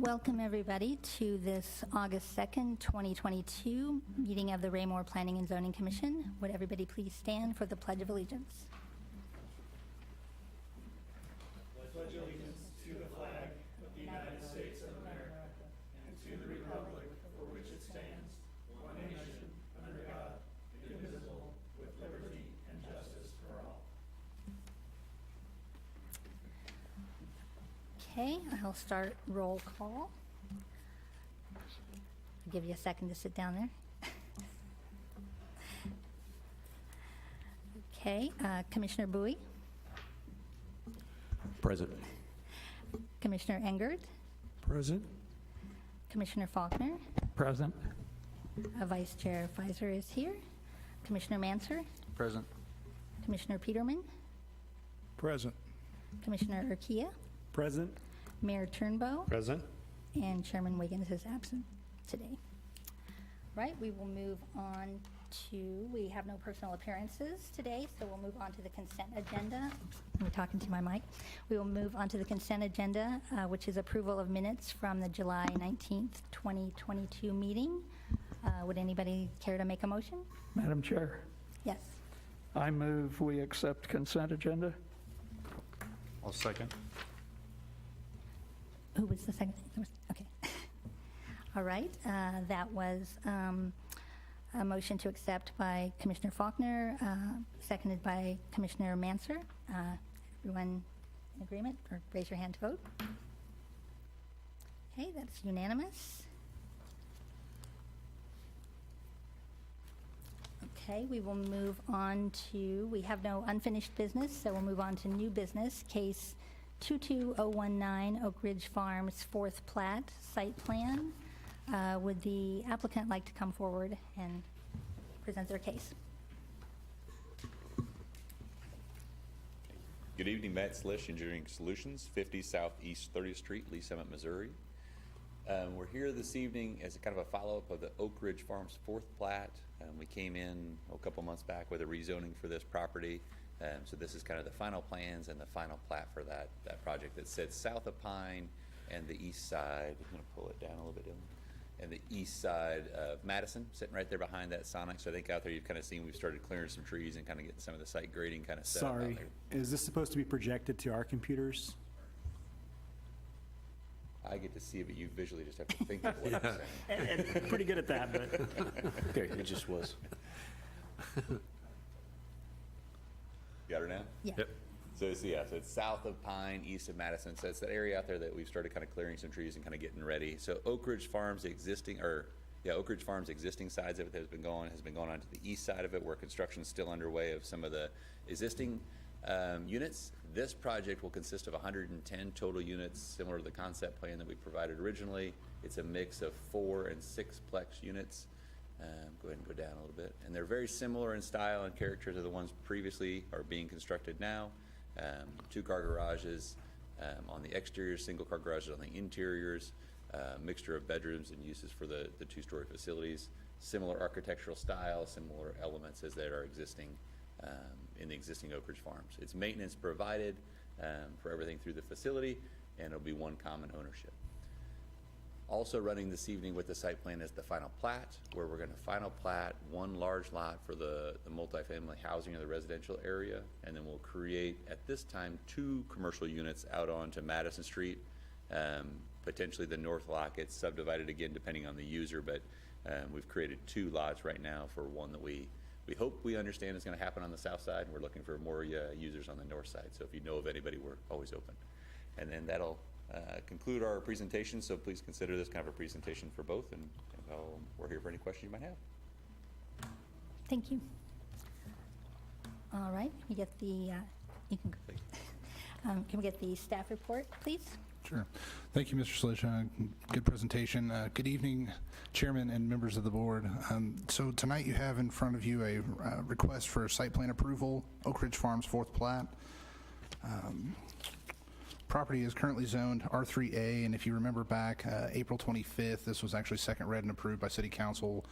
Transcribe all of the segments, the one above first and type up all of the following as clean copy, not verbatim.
Welcome, everybody, to this August 2nd, 2022 meeting of the Raymore Planning and Zoning Commission. Would everybody please stand for the Pledge of Allegiance? Pledge allegiance to the flag of the United States of America and to the republic for which it stands, one nation, under God, indivisible, with liberty and justice for all. Okay, I'll start roll call. I'll give you a second to sit down there. Okay, Commissioner Bowie, Present. Commissioner Engert, Present. Commissioner Faulkner, Present. Vice Chair Pfizer is here, Commissioner Manser, Present. Commissioner Peterman, Present. Commissioner Urquilla, Present. Mayor Turnbow, Present. and Chairman Wiggins is absent today. Right, we will move on to, we have no personal appearances today, so we'll move on to the consent agenda. I'm talking to my mic. We will move on to the consent agenda, which is approval of minutes from the July 19th, 2022 meeting. Would anybody care to make a motion? Madam Chair, Yes. I move we accept consent agenda. I'll second. Who was the second? Okay. All right, that was a motion to accept by Commissioner Faulkner, seconded by Commissioner Manser. Everyone in agreement, or raise your hand to vote? Okay, that's unanimous. Okay, we will move on to, we have no unfinished business, so we'll move on to new business, case 22019 Oak Ridge Farms 4th Plat Site Plan. Would the applicant like to come forward and present their case? Good evening, Matt Slish, Engineering Solutions, 50 Southeast 30th Street, Lee Summit, Missouri. We're here this evening as a kind of a follow-up of the Oak Ridge Farms 4th Plat. We came in a couple months back with a rezoning for this property. So this is kind of the final plans and the final plat for that project that sits south of Pine and the east side. I'm going to pull it down a little bit, Dylan. And the east side of Madison, sitting right there behind that Sonic. So I think out there you've kind of seen we've started clearing some trees and kind of getting some of the site grading kind of set up out Sorry, there. is this supposed to be projected to our computers? I get to see it, but you visually just have to think of what I'm saying. And pretty good at that, but Okay, it just was. Got her now? Yeah. Yep. So it's south of Pine, east of Madison. So it's that area out there that we've started kind of clearing some trees and kind of getting ready. So Oak Ridge Farms existing sides of it has been going on to the east side of it, where construction is still underway of some of the existing units. This project will consist of 110 total units, similar to the concept plan that we provided originally. It's a mix of 4 and 6 plex units. Go ahead and go down a little bit. And they're very similar in style and character to the ones previously are being constructed now. 2-car garages on the exterior, single-car garages on the interiors, mixture of bedrooms and uses for the 2-story facilities. Similar architectural style, similar elements as that are existing in the existing Oak Ridge Farms. It's maintenance provided for everything through the facility, and it'll be one common ownership. Also running this evening with the site plan is the final plat, where we're going to final plat one large lot for the multifamily housing or the residential area, and then we'll create, at this time, 2 commercial units out onto Madison Street. Potentially the north lot gets subdivided again depending on the user, but we've created 2 lots right now for one that we hope we understand is going to happen on the south side, and we're looking for more users on the north side. So if you know of anybody, we're always open. And then that'll conclude our presentation, so please consider this kind of a presentation for both, and we're here for any questions you might have. Thank you. All right, can we get the, can we get the staff report, please? Sure. Thank you, Mr. Slish. Good presentation. Good evening, Chairman and members of the board. So tonight you have in front of you a request for site plan approval, Oak Ridge Farms 4th Plat. Property is currently zoned R3A, and if you remember back, April 25th, this was actually second read and approved by City Council.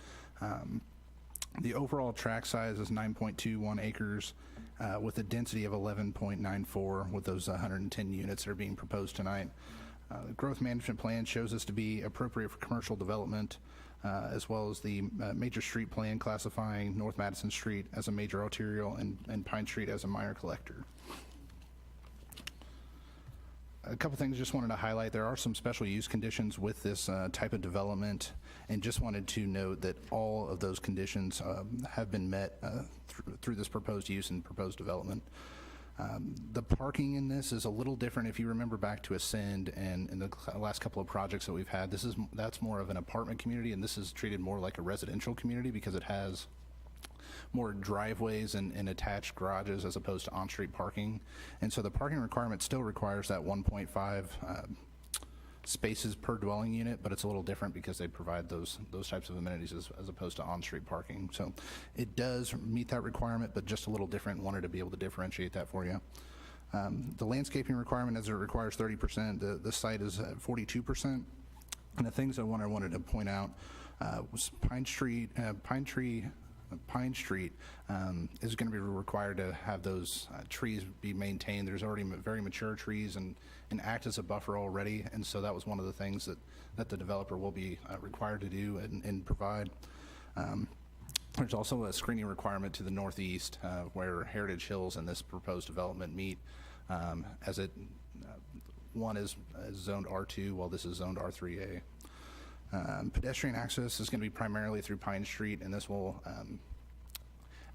The overall tract size is 9.21 acres with a density of 11.94 with those 110 units that are being proposed tonight. The growth management plan shows this to be appropriate for commercial development, as well as the major street plan classifying North Madison Street as a major arterial and Pine Street as a minor collector. A couple things just wanted to highlight. There are some special use conditions with this type of development, and just wanted to note that all of those conditions have been met through this proposed use and proposed development. The parking in this is a little different. If you remember back to Ascend and in the last couple of projects that we've had, that's more of an apartment community, and this is treated more like a residential community because it has more driveways and attached garages as opposed to on-street parking. And so the parking requirement still requires that 1.5 spaces per dwelling unit, but it's a little different because they provide those types of amenities as opposed to on-street parking. So it does meet that requirement, but just a little different. Wanted to be able to differentiate that for you. The landscaping requirement, as it requires 30%, the site is at 42%. And the things I wanted to point out was Pine Street is going to be required to have those trees be maintained. There's already very mature trees and act as a buffer already, and so that was one of the things that the developer will be required to do and provide. There's also a screening requirement to the northeast where Heritage Hills and this proposed development meet, as one is zoned R2 while this is zoned R3A. Pedestrian access is going to be primarily through Pine Street, and this will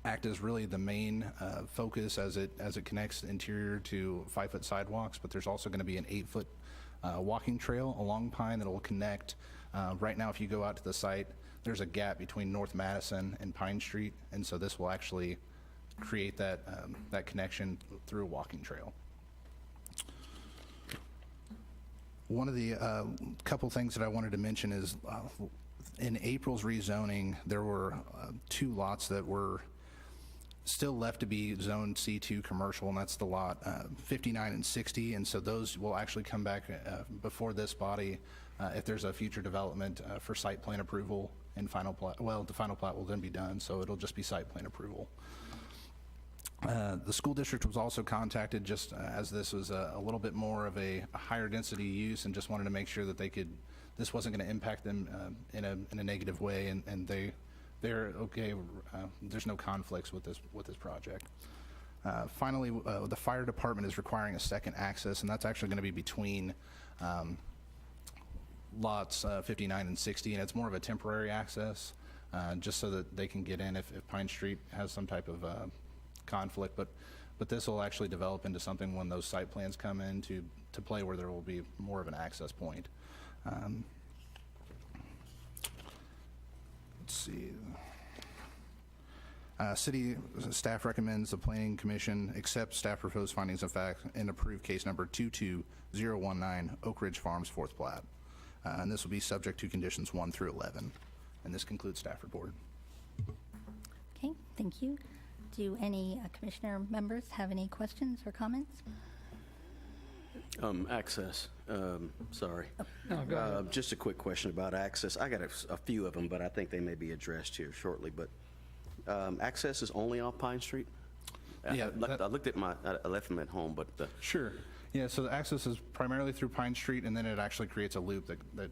act as really the main focus as it connects the interior to 5-foot sidewalks, but there's also going to be an 8-foot walking trail along Pine that will connect. Right now, if you go out to the site, there's a gap between North Madison and Pine Street, and so this will actually create that connection through a walking trail. One of the couple things that I wanted to mention is in April's rezoning, there were 2 lots that were still left to be zoned C2 commercial, and that's the lot 59 and 60, and so those will actually come back before this body if there's a future development for site plan approval and final plat. Well, the final plat will then be done, so it'll just be site plan approval. The school district was also contacted just as this was a little bit more of a higher density use, and just wanted to make sure that this wasn't going to impact them in a negative way, and they're okay. There's no conflicts with this project. Finally, the fire department is requiring a second access, and that's actually going to be between lots 59 and 60, and it's more of a temporary access, just so that they can get in if Pine Street has some type of conflict, but this will actually develop into something when those site plans come in to play, where there will be more of an access point. Let's see. City staff recommends the Planning Commission accept staff proposed findings of fact and approve case number 22019 Oak Ridge Farms 4th plat. And this will be subject to conditions 1 through 11. And this concludes staff report. Okay, thank you. Do any commissioner members have any questions or comments? Access, sorry. No, go ahead. Just a quick question about access. I got a few of them, but I think they may be addressed here shortly. But access is only off Pine Street? Yeah, I looked at I left them at home, but Sure. Yeah, so the access is primarily through Pine Street, and then it actually creates a loop that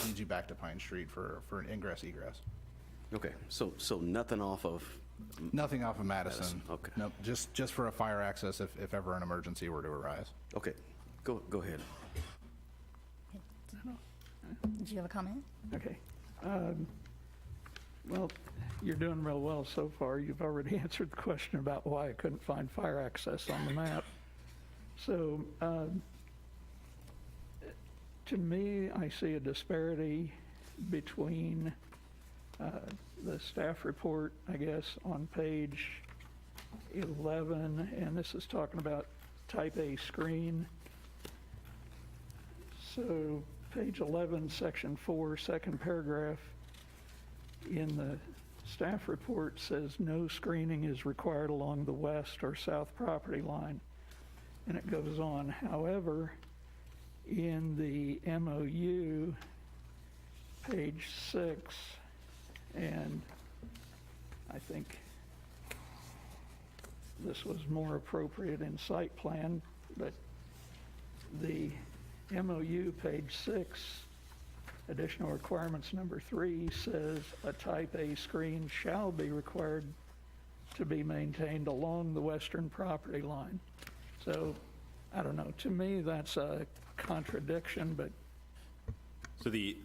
leads you back to Pine Street for an ingress egress. okay. So nothing off of. Nothing off of Madison. Okay. Nope, just for a fire access if ever an emergency were to arise. Okay, go ahead. Did you have a comment? Okay. Well, you're doing real well so far. You've already answered the question about why I couldn't find fire access on the map. So, to me, I see a disparity between the staff report, I guess, on page 11, and this is talking about type A screen. So, page 11, section 4, second paragraph, in the staff report says no screening is required along the west or south property line. And it goes on. However, in the MOU, page 6, and I think this was more appropriate in site plan, but the MOU, page 6, additional requirements number 3 says a type A screen shall be required to be maintained along the western property line. So, I don't know, to me, that's a contradiction, but So the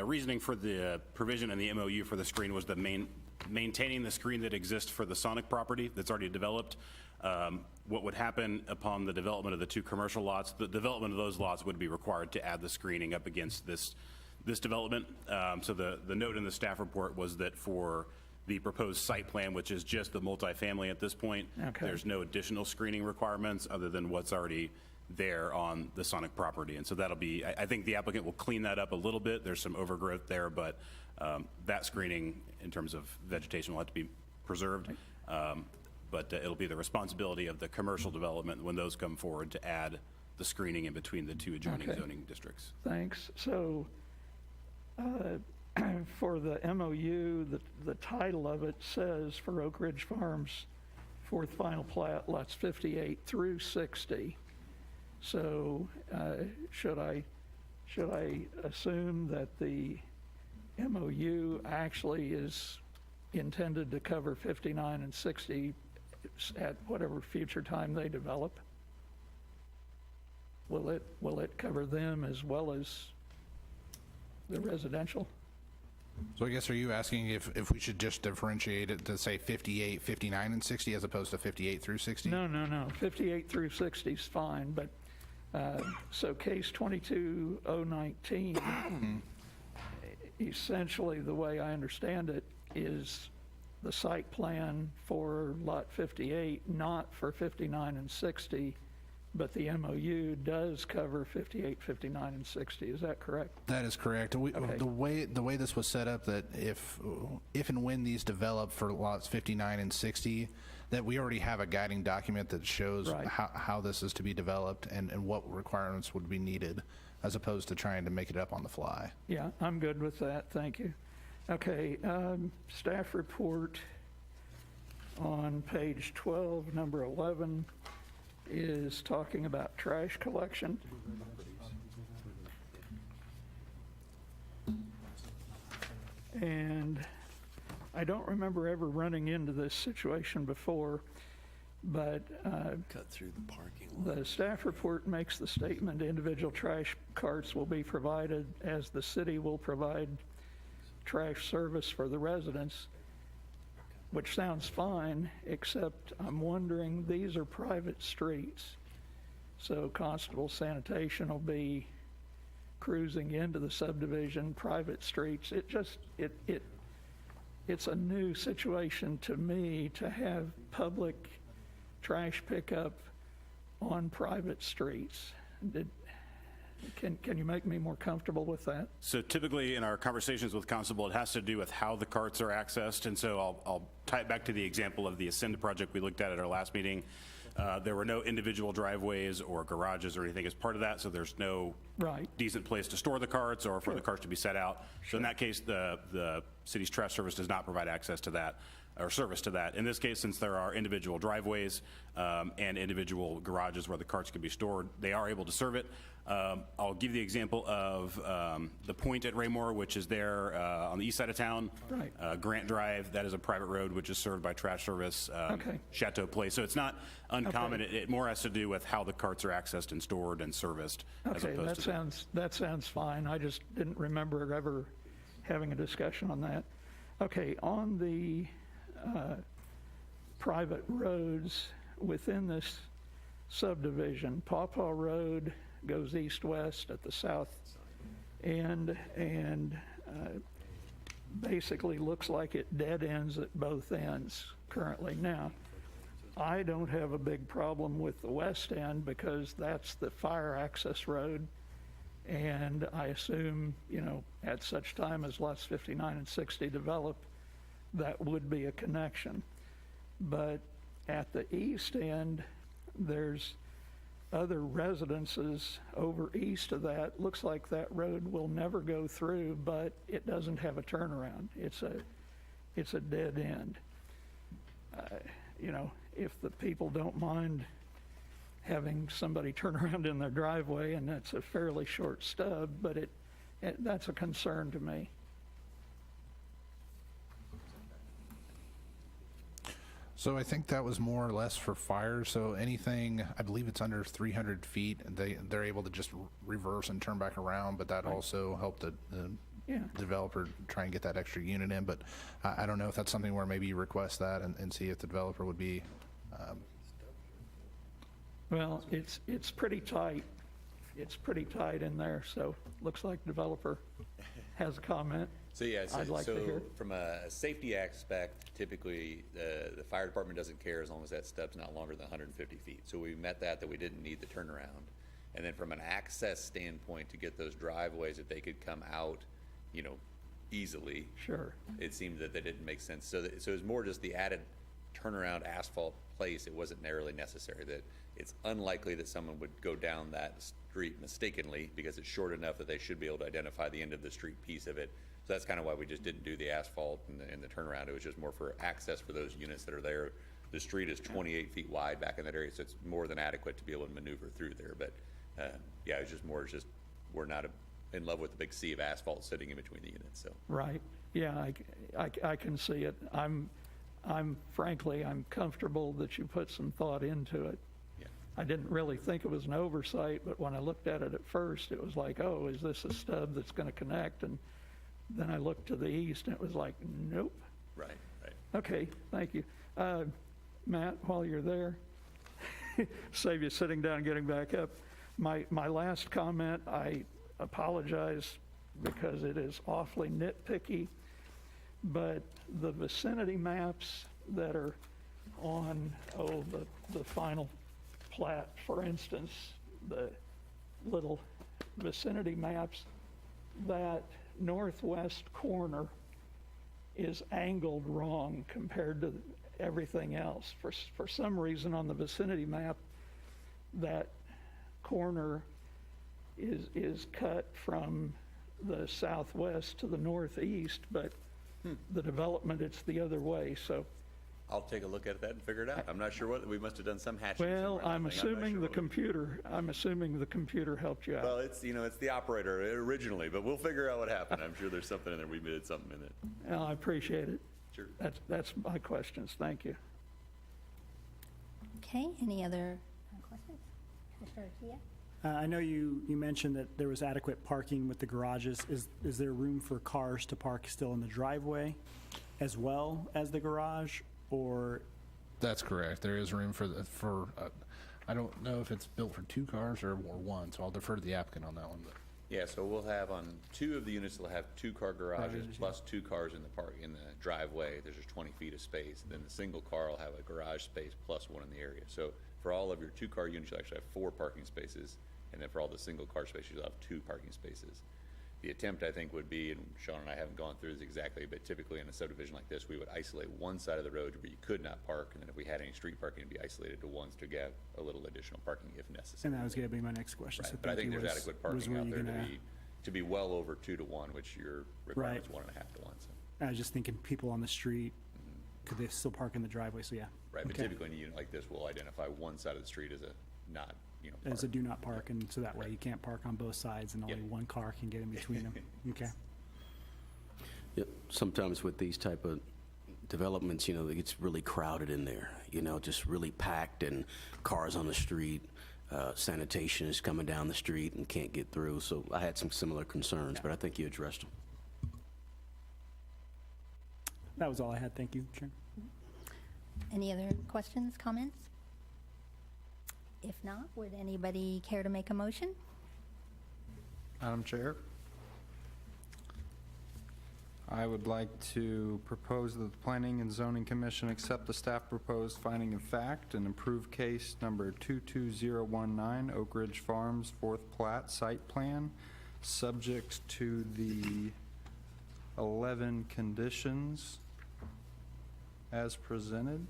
reasoning for the provision in the MOU for the screen was the maintaining the screen that exists for the Sonic property that's already developed. What would happen upon the development of the 2 commercial lots, the development of those lots would be required to add the screening up against this development. So the note in the staff report was that for the proposed site plan, which is just the multifamily at this point, Okay. there's no additional screening requirements other than what's already there on the Sonic property. And so that'll be, I think the applicant will clean that up a little bit. There's some overgrowth there, but that screening in terms of vegetation will have to be preserved. But it'll be the responsibility of the commercial development when those come forward to add the screening in between the 2 adjoining Okay. zoning districts. thanks. So, for the MOU, the title of it says for Oak Ridge Farms, fourth final plat, lots 58 through 60. So, should I assume that the MOU actually is intended to cover 59 and 60 at whatever future time they develop? Will it cover them as well as the residential? So I guess, are you asking if we should just differentiate it to say 58, 59, and 60 as opposed to 58 through 60? No. 58 through 60 is fine, but, so case 22019, essentially, the way I understand it, is the site plan for lot 58, not for 59 and 60, but the MOU does cover 58, 59, and 60. Is that correct? That is correct. Okay. The way this was set up, that if and when these develop for lots 59 and 60, that we already have a guiding document that shows Right. how this is to be developed and what requirements would be needed, as opposed to trying to make it up on the fly. Yeah, I'm good with that, thank you. Okay, staff report on page 12, number 11, is talking about trash collection. And I don't remember ever running into this situation before, but Cut through the parking lot. the staff report makes the statement, individual trash carts will be provided as the city will provide trash service for the residents, which sounds fine, except I'm wondering, these are private streets. So Constable Sanitation will be cruising into the subdivision, private streets. It's a new situation to me to have public trash pickup on private streets. Can you make me more comfortable with that? So typically in our conversations with Constable, it has to do with how the carts are accessed. And so I'll tie it back to the example of the Ascend project we looked at our last meeting. There were no individual driveways or garages or anything as part of that, so there's no Right. decent place to store the carts or for the carts to be set out. So in that case, the city's trash service does not provide access to that or service to that. In this case, since there are individual driveways and individual garages where the carts can be stored, they are able to serve it. I'll give the example of the Point at Raymore, which is there on the east side of town. Right. Grant Drive, that is a private road which is served by trash service. Okay. Chateau Place. So it's not uncommon. It more has to do with how the carts are accessed and stored and serviced as Okay, opposed to that sounds fine. I just didn't remember ever having a discussion on that. Okay, on the private roads within this subdivision, Paw Paw Road goes east-west at the south end and basically looks like it dead ends at both ends currently. Now, I don't have a big problem with the west end because that's the fire access road. And I assume, at such time as lots 59 and 60 develop, that would be a connection. But at the east end, there's other residences over east of that. Looks like that road will never go through, but it doesn't have a turnaround. It's a dead end. If the people don't mind having somebody turn around in their driveway, and that's a fairly short stub, but that's a concern to me. So I think that was more or less for fire. So anything, I believe it's under 300 feet, they're able to just reverse and turn back around, but that also helped the Yeah. developer try and get that extra unit in. But I don't know if that's something where maybe you request that and see if the developer would be, Well, it's pretty tight. It's pretty tight in there, so looks like developer has a comment. So, yeah, I'd like to hear. from a safety aspect, typically, the fire department doesn't care as long as that stub's not longer than 150 feet. So we met that we didn't need the turnaround. And then from an access standpoint, to get those driveways, that they could come out, easily, Sure. it seemed that that didn't make sense. So it was more just the added turnaround asphalt place. It wasn't narrowly necessary. That it's unlikely that someone would go down that street mistakenly, because it's short enough that they should be able to identify the end of the street piece of it. So that's kind of why we just didn't do the asphalt and the turnaround. It was just more for access for those units that are there. The street is 28 feet wide back in that area, so it's more than adequate to be able to maneuver through there. But, yeah, it's just we're not in love with the big sea of asphalt sitting in between the units, so. Right. Yeah, I can see it. Frankly, I'm comfortable that you put some thought into it. Yeah. I didn't really think it was an oversight, but when I looked at it at first, it was like, oh, is this a stub that's going to connect? And then I looked to the east, and it was like, nope. Right. Okay, thank you. Matt, while you're there, save you sitting down and getting back up. My last comment, I apologize because it is awfully nitpicky, but the vicinity maps that are on, the final plat, for instance, the little vicinity maps, that northwest corner is angled wrong compared to everything else. For some reason on the vicinity map, that corner is cut from the southwest to the northeast, but the development, it's the other way, so. I'll take a look at that and figure it out. I'm not sure what, we must have done some hatching. Well, somewhere. I'm not assuming sure the what we- computer helped you out. Well, it's the operator originally, but we'll figure out what happened. I'm sure there's something in there. We did something in it. Well, I appreciate it. Sure. That's my questions. Thank you. Okay, any other questions? Mr. Kia? I know you mentioned that there was adequate parking with the garages. Is there room for cars to park still in the driveway as well as the garage, or? that's correct. There is room for I don't know if it's built for 2 cars or one, so I'll defer to the applicant on that one. But Yeah, so we'll have on 2 of the units, they'll have 2-car garages plus 2 cars in the driveway. There's just 20 feet of space. Then the single car will have a garage space plus 1 in the area. So for all of your 2-car units, you'll actually have 4 parking spaces. And then for all the single-car spaces, you'll have 2 parking spaces. The attempt, I think, would be, and Sean and I haven't gone through this exactly, but typically in a subdivision like this, we would isolate one side of the road where you could not park, and then if we had any street parking, it'd be isolated to ones to get a little additional parking if necessary. And that was going to be my next question. Right, so but I thank think you. there's Was- adequate was parking were out you there gonna- to be well over 2 to 1, which your requirement's Right. 1.5 to 1, so. I was just thinking people on the street, could they still park in the driveway? So, yeah. Right, but Okay. typically in a unit like this, we'll identify one side of the street as a not, As a park. do not park, and so that way Right. you can't park on both sides and only Yep. one car can get in between them. Okay. Yeah, sometimes with these type of developments, it gets really crowded in there, just really packed and cars on the street, sanitation is coming down the street and can't get through. So I had some similar concerns, but I think you addressed them. That was all I had. Thank you, Chair. Any other questions, comments? If not, would anybody care to make a motion? Madam Chair, I would like to propose that the Planning and Zoning Commission accept the staff proposed finding of fact and approve case number 22019, Oak Ridge Farms 4th Plat Site Plan, subject to the 11 conditions as presented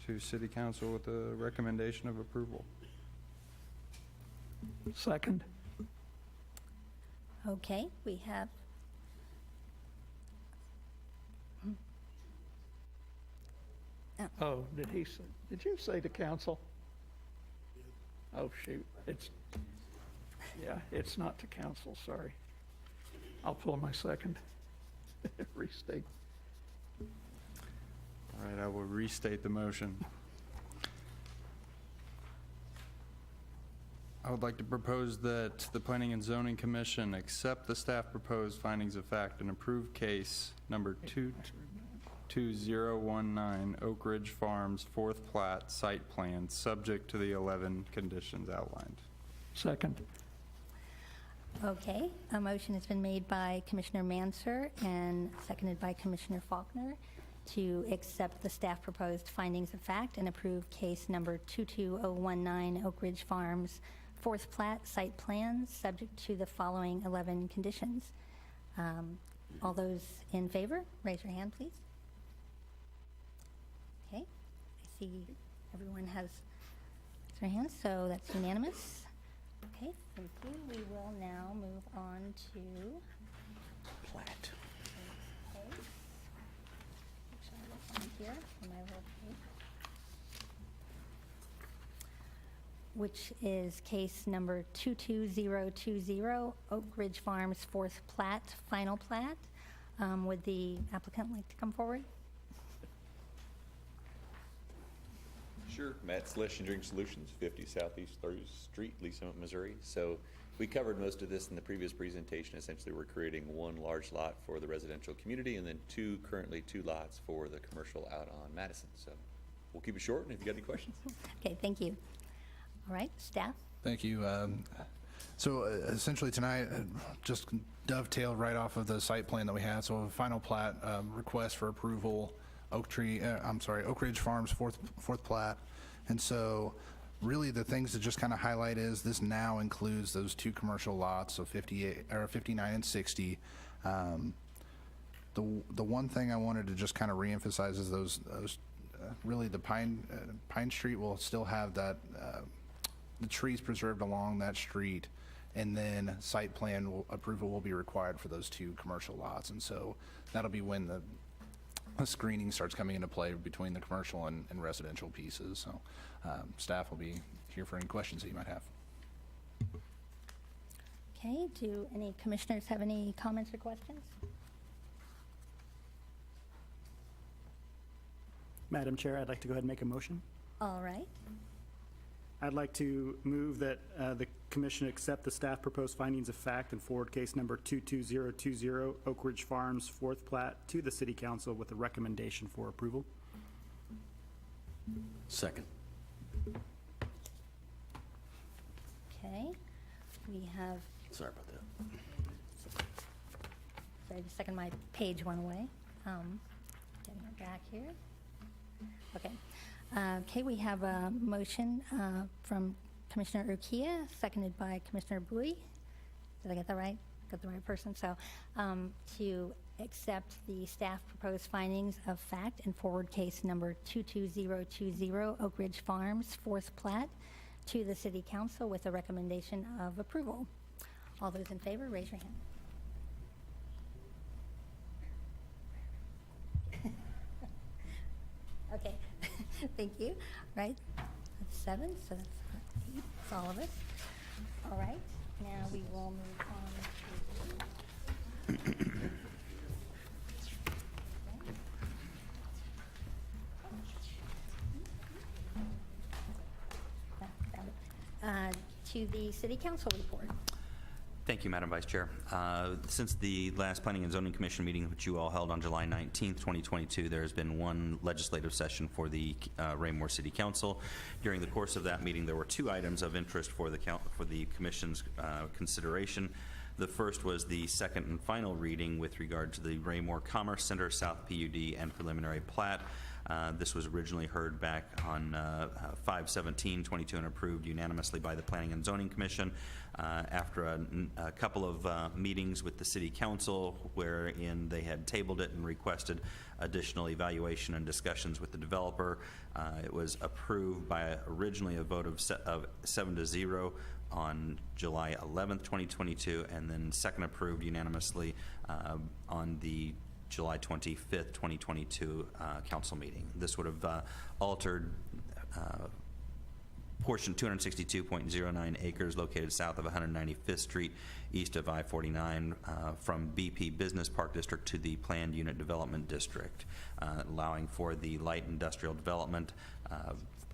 to City Council with a recommendation of approval. Second? Okay, we have. Oh, did you say to council? Oh, shoot, it's not to council, sorry. I'll pull my second. Restate. All right, I will restate the motion. I would like to propose that the Planning and Zoning Commission accept the staff proposed findings of fact and approve case number 22019 Oak Ridge Farms 4th Plat Site Plan, subject to the 11 conditions outlined. Second. Okay, a motion has been made by Commissioner Mansur and seconded by Commissioner Faulkner to accept the staff proposed findings of fact and approve case number 22019 Oak Ridge Farms 4th Plat Site Plan, subject to the following 11 conditions. All those in favor, raise your hand, please. Okay, I see everyone has their hands, so that's unanimous. Okay, thank you. We will now move on to Plat. case. Make sure I look on here on my little page. Which is case number 22020, Oak Ridge Farms 4th Plat, final plat. Would the applicant like to come forward? Sure. Matt Slish, Engineering Solutions, 50 Southeast 30th Street, Lee Summit, Missouri. So we covered most of this in the previous presentation. Essentially, we're creating one large lot for the residential community and then currently two lots for the commercial out on Madison. So we'll keep it short, and if you got any questions. Okay, thank you. All right, staff? Thank you. So essentially tonight, just dovetailed right off of the site plan that we had. So a final plat request for approval, Oak Ridge Farms 4th Plat. And so really the things to just kind of highlight is this now includes those two commercial lots of 59 and 60. The one thing I wanted to just kind of reemphasize is those really the Pine Street will still have that the trees preserved along that street, and then site plan approval will be required for those two commercial lots. And so that'll be when the screening starts coming into play between the commercial and residential pieces. So staff will be here for any questions that you might have. Okay, do any commissioners have any comments or questions? Madam Chair, I'd like to go ahead and make a motion. All right, I'd like to move that the commission accept the staff proposed findings of fact and forward case number 22020 Oak Ridge Farms 4th Plat to the City Council with a recommendation for approval. Second. okay. We have, Sorry about that. sorry, just a second, my page went away. Getting it back here. Okay. Okay, we have a motion from Commissioner Urquilla, seconded by Commissioner Bowie. Did I get that right? Got the right person? So to accept the staff proposed findings of fact and forward case number 22020 Oak Ridge Farms 4th Plat to the City Council with a recommendation of approval. All those in favor, raise your hand. Okay, thank you. Right, that's 7, so that's 8, that's all of us. All right, now we will move on to the City Council report. Thank you, Madam Vice Chair. Since the last Planning and Zoning Commission meeting, which you all held on July 19th, 2022, there has been one legislative session for the Raymore City Council. During the course of that meeting, there were 2 items of interest for the Commission's consideration. The first was the second and final reading with regard to the Raymore Commerce Center South PUD and preliminary plat. This was originally heard back on 5/17/22 and approved unanimously by the Planning and Zoning Commission after a couple of meetings with the City Council, wherein they had tabled it and requested additional evaluation and discussions with the developer. It was approved by originally a vote of 7-0 on July 11th, 2022, and then second approved unanimously on the July 25th, 2022 council meeting. This would have altered portion 262.09 acres located south of 195th Street, east of I-49, from BP Business Park District to the Planned Unit Development District, allowing for the light industrial development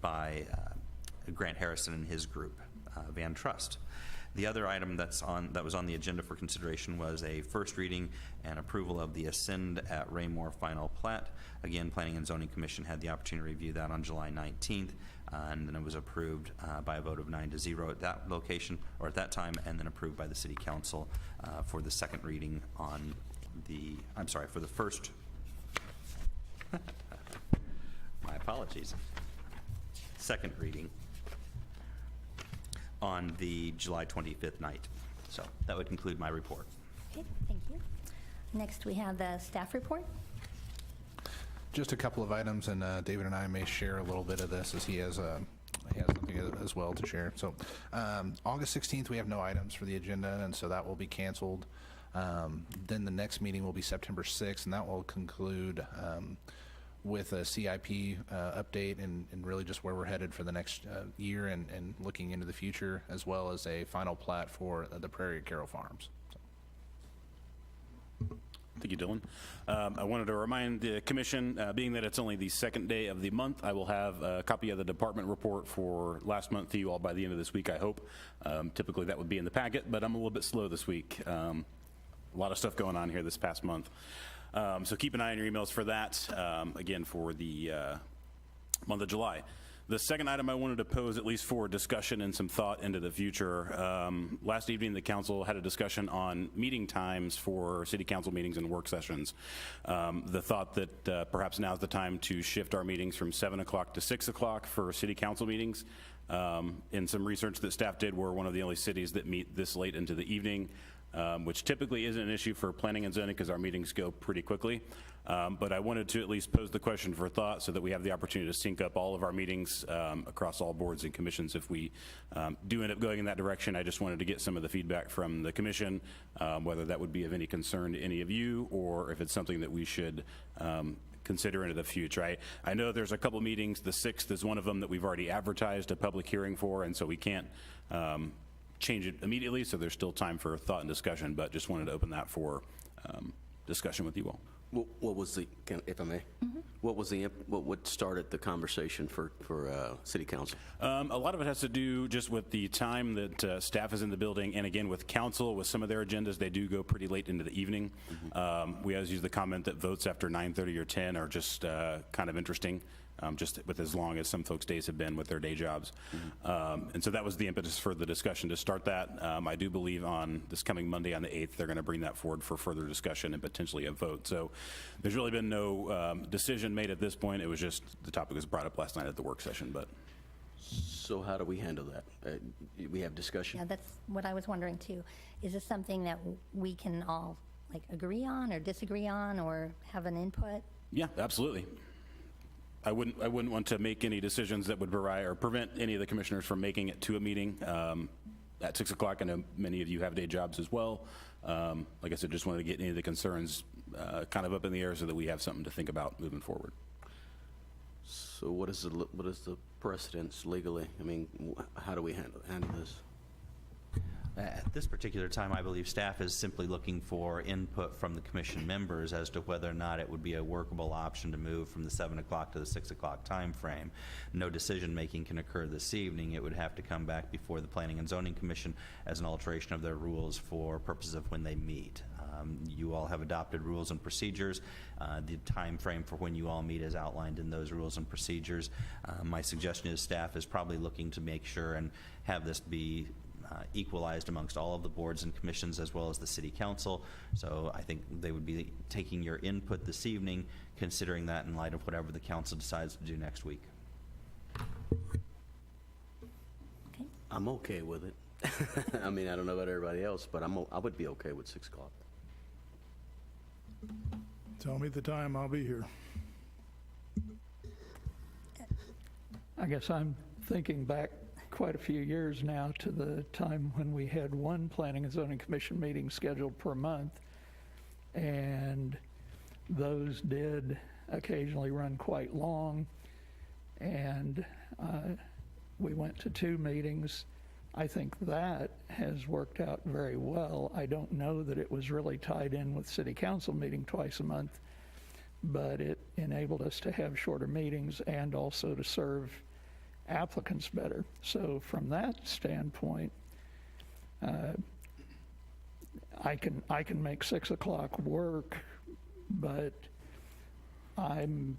by Grant Harrison and his group, Van Trust. The other item that was on the agenda for consideration was a first reading and approval of the Ascend at Raymore final plat. Again, Planning and Zoning Commission had the opportunity to review that on July 19th, and then it was approved by a vote of 9-0 at that location, or at that time, and then approved by the City Council for the second reading on the, I'm sorry, for the first, my apologies, second reading on the July 25th night. So that would conclude my report. Okay, thank you. Next, we have the staff report. Just a couple of items, and David and I may share a little bit of this as he has something as well to share. So August 16th, we have no items for the agenda, and so that will be canceled. Then the next meeting will be September 6th, and that will conclude with a CIP update and really just where we're headed for the next year and looking into the future, as well as a final plat for the Prairie at Carroll Farms. Thank you, Dylan. I wanted to remind the commission, being that it's only the second day of the month, I will have a copy of the department report for last month to you all by the end of this week, I hope. Typically that would be in the packet, but I'm a little bit slow this week. A lot of stuff going on here this past month. So keep an eye on your emails for that, again, for the month of July. The second item I wanted to pose, at least for discussion and some thought into the future. Last evening, the council had a discussion on meeting times for city council meetings and work sessions. The thought that perhaps now's the time to shift our meetings from 7 o'clock to 6 o'clock for city council meetings. In some research that staff did, we're one of the only cities that meet this late into the evening. Which typically isn't an issue for planning and zoning because our meetings go pretty quickly. But I wanted to at least pose the question for thought so that we have the opportunity to sync up all of our meetings across all boards and commissions if we do end up going in that direction. I just wanted to get some of the feedback from the commission, whether that would be of any concern to any of you or if it's something that we should consider into the future. I know there's a couple meetings. The 6th is one of them that we've already advertised a public hearing for, and so we can't change it immediately, so there's still time for thought and discussion, but just wanted to open that for discussion with you all. What was the, if I may, what started the conversation for city council? A lot of it has to do just with the time that staff is in the building, and again with council, with some of their agendas, they do go pretty late into the evening. We always use the comment that votes after 9:30 or 10 are just kind of interesting. Just with as long as some folks' days have been with their day jobs. And so that was the impetus for the discussion to start that. I do believe on this coming Monday on the 8th, they're going to bring that forward for further discussion and potentially a vote. So there's really been no decision made at this point. It was just the topic was brought up last night at the work session. But So how do we handle that? We have discussion? Yeah, that's what I was wondering too. Is this something that we can all like agree on or disagree on or have an input? yeah, absolutely. I wouldn't want to make any decisions that would prevent any of the commissioners from making it to a meeting at 6 o'clock. I know many of you have day jobs as well. Like I said, just wanted to get any of the concerns kind of up in the air so that we have something to think about moving forward. So what is the precedence legally? I mean, how do we handle this? At this particular time, I believe staff is simply looking for input from the commission members as to whether or not it would be a workable option to move from the 7 o'clock to the 6 o'clock time frame. No decision-making can occur this evening. It would have to come back before the Planning and Zoning Commission as an alteration of their rules for purposes of when they meet. You all have adopted rules and procedures. The time frame for when you all meet is outlined in those rules and procedures. My suggestion is staff is probably looking to make sure and have this be equalized amongst all of the boards and commissions as well as the city council. So I think they would be taking your input this evening, considering that in light of whatever the council decides to do next week. Okay. I'm okay with it. I mean, I don't know about everybody else, but I would be okay with 6 o'clock. Tell me the time, I'll be here. I guess I'm thinking back quite a few years now to the time when we had one Planning and Zoning Commission meeting scheduled per month, and those did occasionally run quite long, and we went to 2 meetings. I think that has worked out very well. I don't know that it was really tied in with city council meeting twice a month, but it enabled us to have shorter meetings and also to serve applicants better. So from that standpoint, I can make 6 o'clock work, but I'm,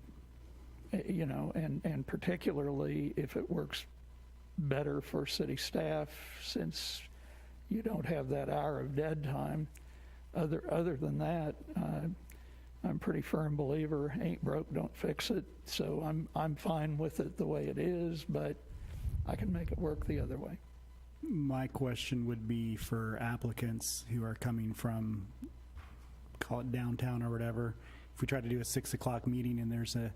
you know, and particularly if it works better for city staff, since you don't have that hour of dead time. Other than that, I'm a pretty firm believer, ain't broke, don't fix it. So I'm fine with it the way it is, but I can make it work the other way. My question would be for applicants who are coming from, call it downtown or whatever. If we try to do a 6 o'clock meeting and there's a,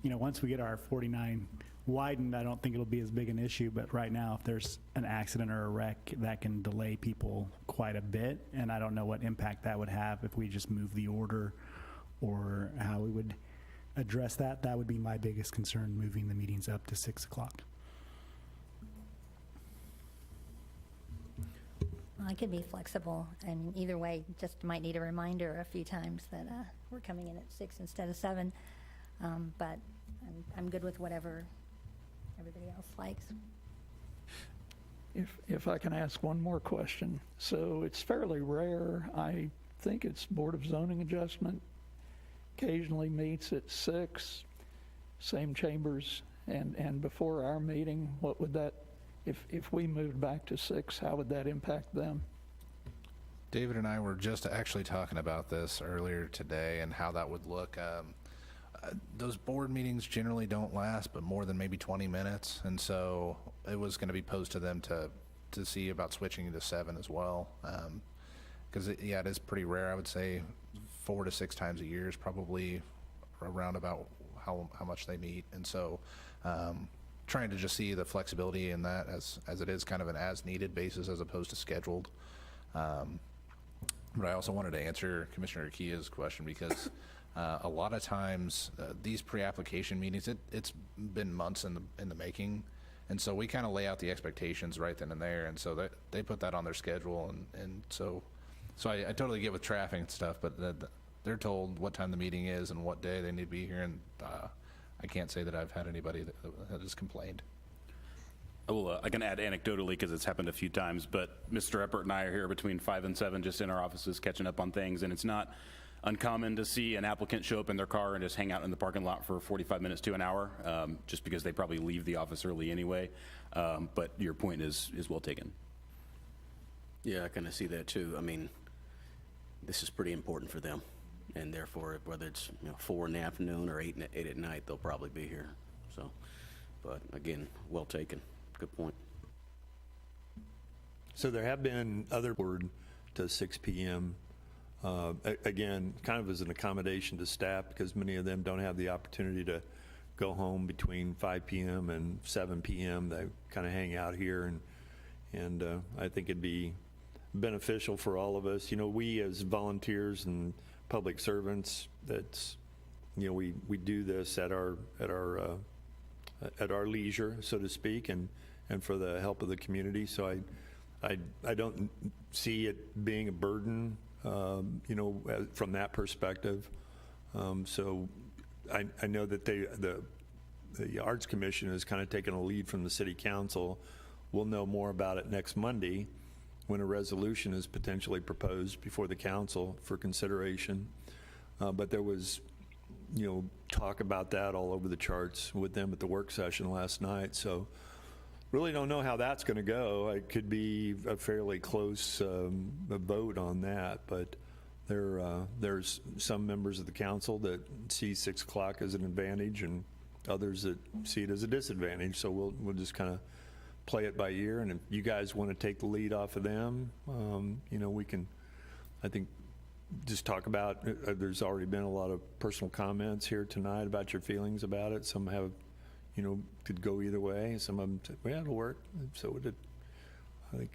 you know, once we get our 49 widened, I don't think it'll be as big an issue. But right now, if there's an accident or a wreck, that can delay people quite a bit. And I don't know what impact that would have if we just move the order or how we would address that. That would be my biggest concern, moving the meetings up to 6 o'clock. I could be flexible. I mean, either way, just might need a reminder a few times that we're coming in at 6 instead of 7. But I'm good with whatever everybody else likes. If I can ask one more question. So it's fairly rare. I think it's Board of Zoning Adjustment occasionally meets at 6, same chambers, and before our meeting, what would that, if we moved back to 6, how would that impact them? David and I were just actually talking about this earlier today and how that would look. Those board meetings generally don't last but more than maybe 20 minutes, and so it was going to be posed to them to see about switching to 7 as well, because it is pretty rare. I would say 4 to 6 times a year is probably around about how much they meet, and so trying to just see the flexibility in that as it is kind of an as-needed basis as opposed to scheduled. But I also wanted to answer Commissioner Kia's question because a lot of times these pre-application meetings, it's been months in the making, and so we kind of lay out the expectations right then and there, and so they put that on their schedule, and so I totally get with traffic and stuff, but they're told what time the meeting is and what day they need to be here, and I can't say that I've had anybody that has complained. I can add anecdotally because it's happened a few times, but Mr. Eppert and I are here between 5 and 7 just in our offices catching up on things, and it's not uncommon to see an applicant show up in their car and just hang out in the parking lot for 45 minutes to an hour, just because they probably leave the office early anyway. But your point is well taken. Yeah, I kind of see that too. I mean, this is pretty important for them, and therefore, whether it's 4 in the afternoon or 8 at night, they'll probably be here. So, but again, well taken. Good point. So there have been other board to 6 p.m. Again, kind of as an accommodation to staff, because many of them don't have the opportunity to go home between 5 p.m. and 7 p.m. They kind of hang out here, and I think it'd be beneficial for all of us. We as volunteers and public servants, that's we do this at our leisure, so to speak, and for the help of the community. So I don't see it being a burden, from that perspective. So I know that the Arts Commission has kind of taken a lead from the City Council. We'll know more about it next Monday when a resolution is potentially proposed before the council for consideration. But there was talk about that all over the charts with them at the work session last night. So really don't know how that's going to go. It could be a fairly close vote on that, but there's some members of the council that see 6 o'clock as an advantage and others that see it as a disadvantage. So we'll just kind of play it by ear, and if you guys want to take the lead off of them, we can, I think, just talk about, there's already been a lot of personal comments here tonight about your feelings about it. Some have, could go either way. Some of them said, well, it'll work. So I think,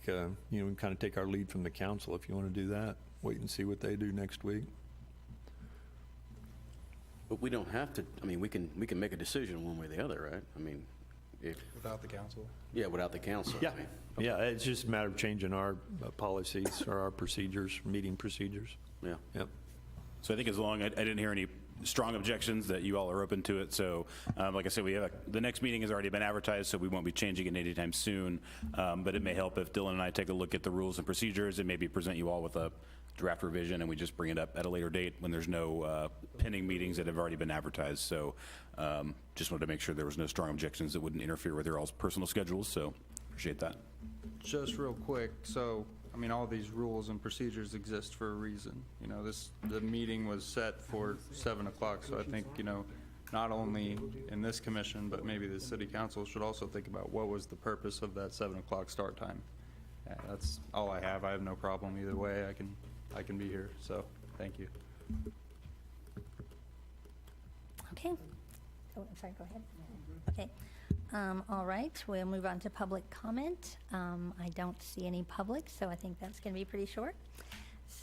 we can kind of take our lead from the council if you want to do that. Wait and see what they do next week. But we don't have to. I mean, we can make a decision one way or the other, right? I mean, Without the council? Yeah, without the council. Yeah, yeah, it's just a matter of changing our policies or our procedures, meeting procedures. Yeah. Yep. So I think as long, I didn't hear any strong objections, that you all are open to it. So like I said, the next meeting has already been advertised, so we won't be changing it anytime soon. But it may help if Dylan and I take a look at the rules and procedures and maybe present you all with a draft revision, and we just bring it up at a later date when there's no pending meetings that have already been advertised. So just wanted to make sure there was no strong objections that wouldn't interfere with your all's personal schedules, so appreciate that. Just real quick, so, I mean, all these rules and procedures exist for a reason. You know, the meeting was set for 7 o'clock, so I think, you know, not only in this commission, but maybe the city council should also think about what was the purpose of that 7 o'clock start time. That's all I have. I have no problem either way. I can be here, so, thank you. Okay. Oh, I'm sorry, go ahead. Okay. All right, we'll move on to public comment. I don't see any public, so I think that's going to be pretty short.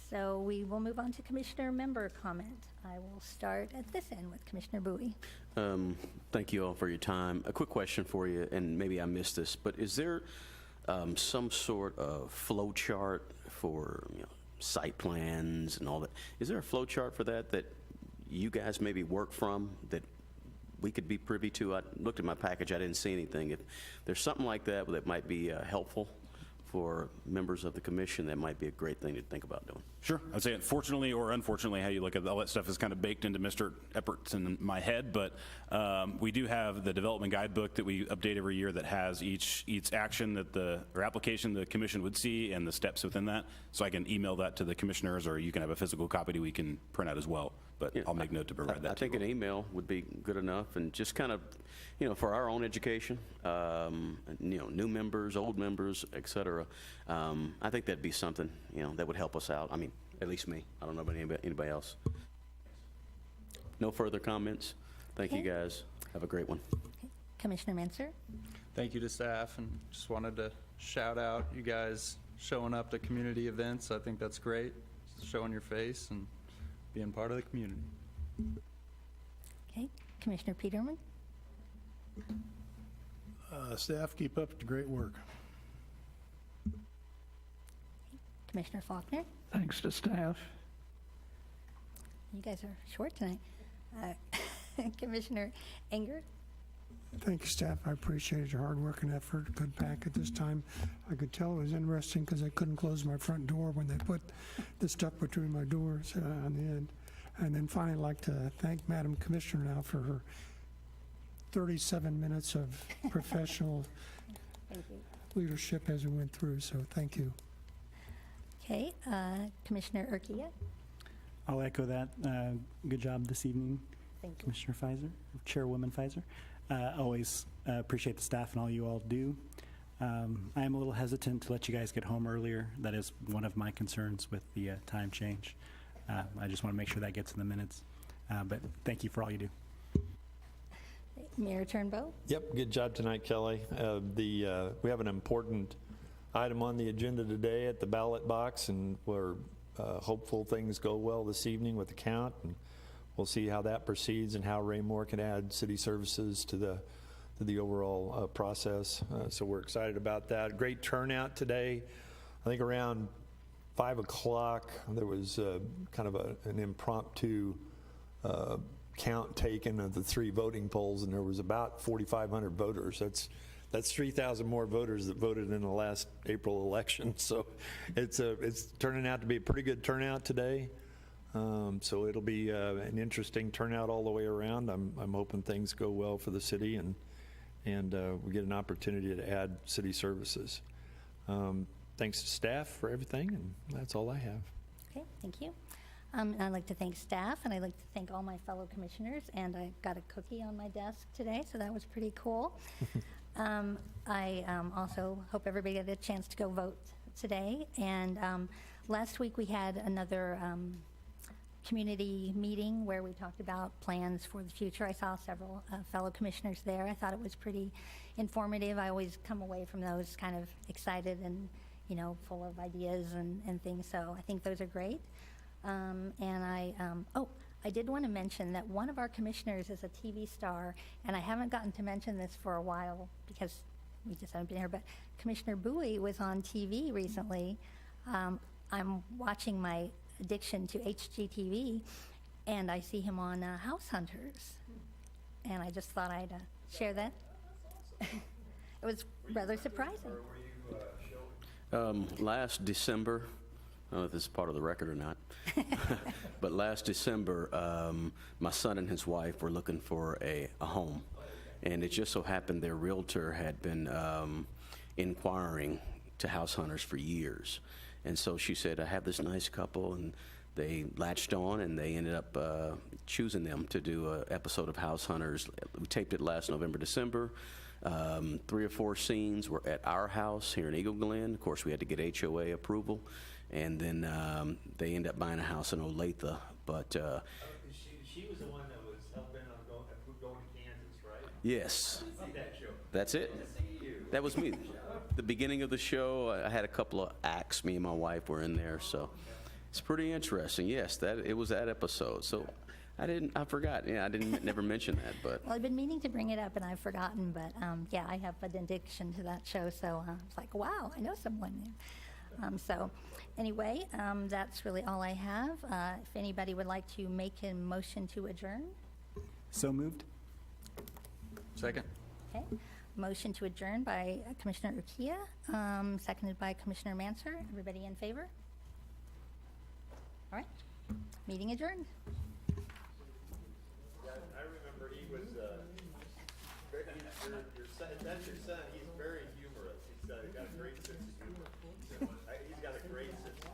So we will move on to commissioner member comment. I will start at this end with Commissioner Bowie. Thank you all for your time. A quick question for you, and maybe I missed this, but is there some sort of flow chart for, you know, site plans and all that? Is there a flow chart for that you guys maybe work from that we could be privy to? I looked at my package, I didn't see anything. If there's something like that might be helpful for members of the commission, that might be a great thing to think about doing. Sure. I'd say fortunately or unfortunately, how you look at all that stuff is kind of baked into Mr. Eppert's in my head, but we do have the development guidebook that we update every year that has each action that or application the commission would see and the steps within that. So I can email that to the commissioners, or you can have a physical copy that we can print out as well. But Yeah, I'll make note to provide that I to think you. an email would be good enough, and just kind of, you know, for our own education, you know, new members, old members, et cetera. I think that'd be something, you know, that would help us out. I mean, at least me. I don't know about anybody else. No further comments. Thank you, Okay. guys. Have a great one. Okay. Commissioner Menser? Thank you to staff, and just wanted to shout out you guys showing up to community events. I think that's great, showing your face and being part of the community. Okay. Commissioner Peterman? Staff, keep up the great work. Commissioner Faulkner? Thanks to staff. You guys are short tonight. Commissioner Enger? Thank you, staff. I appreciated your hard work and effort. Good packet this time. I could tell it was interesting because I couldn't close my front door when they put the stuff between my doors on the end. And then finally, I'd like to thank Madam Commissioner now for her 37 minutes of professional Thank you. leadership as we went through, so thank you. Okay. Commissioner Urquia? I'll echo that. Good job this evening, Thank you. Commissioner Pfizer, Chairwoman Pfizer. Always appreciate the staff and all you all do. I am a little hesitant to let you guys get home earlier. That is one of my concerns with the time change. I just want to make sure that gets in the minutes. But thank you for all you do. Mayor Turnbow? Yep, good job tonight, Kelly. We have an important item on the agenda today at the ballot box, and we're hopeful things go well this evening with the count, and we'll see how that proceeds and how Raymore can add city services to the overall process. So we're excited about that. Great turnout today. I think around 5 o'clock there was kind of an impromptu count taken of the 3 voting polls, and there was about 4,500 voters. That's 3,000 more voters that voted in the last April election. So it's turning out to be a pretty good turnout today. So it'll be an interesting turnout all the way around. I'm hoping things go well for the city, and we get an opportunity to add city services. Thanks to staff for everything, and that's all I have. Okay, thank you. And I'd like to thank staff, and I'd like to thank all my fellow commissioners, and I got a cookie on my desk today, so that was pretty cool. I also hope everybody had a chance to go vote today. And last week we had another community meeting where we talked about plans for the future. I saw several fellow commissioners there. I thought it was pretty informative. I always come away from those kind of excited and, you know, full of ideas and things. So I think those are great. And I I did want to mention that one of our commissioners is a TV star, and I haven't gotten to mention this for a while because we just haven't been here, but Commissioner Bowie was on TV recently. I'm watching my addiction to HGTV, and I see him on House Hunters. And I just thought I'd share that. It was rather surprising. Last December, I don't know if this is part of the record or not, but last December, my son and his wife were looking for a home. And it just so happened their realtor had been inquiring to House Hunters for years. And so she said, I have this nice couple, and they latched on, and they ended up choosing them to do an episode of House Hunters. We taped it last November, December. 3 or 4 scenes were at our house here in Eagle Glen. Of course, we had to get HOA approval, and then they ended up buying a house in Olathe. But She was the one that was helping on going to Kansas, right? yes, See that show. that's it. That was me. The beginning of the show, I had a couple of acts. Me and my wife were in there, so it's pretty interesting. Yes, it was that episode. So I forgot. Yeah, I never mention that, but. Well, I've been meaning to bring it up, and I've forgotten, but yeah, I have an addiction to that show, so it's like, wow, I know someone there. So anyway, that's really all I have. If anybody would like to make a motion to adjourn, So moved? Second. okay. Motion to adjourn by Commissioner Urquia, seconded by Commissioner Manser. Everybody in favor? All right, meeting adjourned. I remember he was, that's your son, he's very humorous. He's got a great sense of humor. He's got a great sense